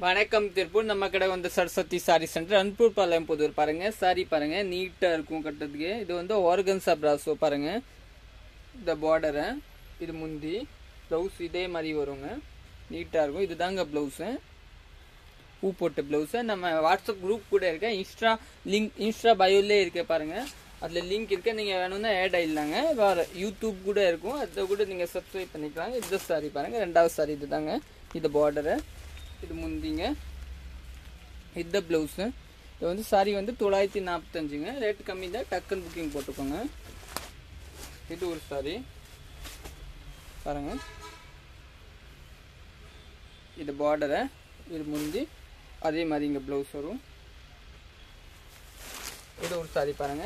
வணக்கம் திருப்பூர். நம்ம கடை வந்து சரஸ்வதி சாரி சென்டர், அன்பூர் பாளையம் புதூர். பாருங்க சாரி பாருங்க, நீட்டா இருக்கும் கட்டுறதுக்கு. இது வந்து ஆர்கன்ஸா பிராசோ பாருங்க. இந்த பார்டரை, இது முந்தி ப்ளவுஸ் இதே மாதிரி வருங்க, நீட்டா இருக்கும். இதுதாங்க ப்ளவுஸு, பூ போட்ட ப்ளவுஸு. நம்ம வாட்ஸ்அப் குரூப் கூட இருக்க, இன்ஸ்டா பயோலே இருக்க பாருங்க, அதில் லிங்க் இருக்கு. நீங்கள் வேணும்னா ஆட் ஆயிடலாங்க. வேறு யூடியூப் கூட இருக்கும், அதை கூட நீங்கள் சப்ஸ்கிரைப் பண்ணிக்கலாங்க. இந்த சாரி பாருங்க, ரெண்டாவது சாரி இது தாங்க. இது பார்டரு, இது முந்திங்க, இந்த ப்ளவுஸு. இது வந்து சாரி வந்து 945ங்க. ரேட்டு கம்மி தான், டக்குன்னு புக்கிங் போட்டுக்கோங்க. இது ஒரு சாரி பாருங்க, இது பார்டரை, இது முந்தி அதே மாதிரி இங்கே ப்ளவுஸ் வரும். இது ஒரு சாரி பாருங்க.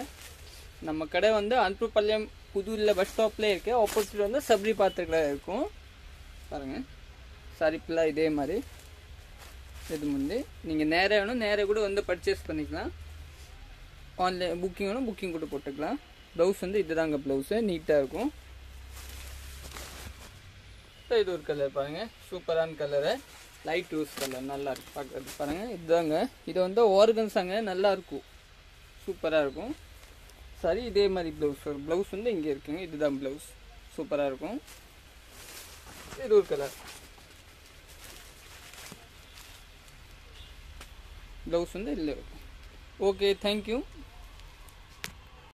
நம்ம கடை வந்து அன்புபாளையம் புதூரில் பஸ் ஸ்டாப்லேயே இருக்கு. ஆப்போசிட் வந்து சப்ரி பாத்திரத்தில் இருக்கும் பாருங்க. சாரி ஃபுல்லாக இதே மாதிரி. இது முந்தி நீங்கள் நேராக வேணும், நேராக கூட வந்து பர்ச்சேஸ் பண்ணிக்கலாம். ஆன்லைன் புக்கிங் வேணும், புக்கிங் கூட போட்டுக்கலாம். ப்ளவுஸ் வந்து இதுதாங்க ப்ளவுஸு, நீட்டாக இருக்கும். இது ஒரு கலர் பாருங்க, சூப்பரான கலரு, லைட் ரோஸ் கலர், நல்லா இருக்கு பார்க்கறது பாருங்க. இதுதாங்க, இது வந்து ஆர்கன்ஸாங்க, நல்லா இருக்கும், சூப்பராக இருக்கும். சரி, இதே மாதிரி ப்ளவுஸ் வரும். ப்ளவுஸ் வந்து இங்கே இருக்குங்க, இதுதான் ப்ளவுஸ், சூப்பராக இருக்கும். இது ஒரு கலர், ப்ளவுஸ் வந்து இல்லை. Okay, thank you.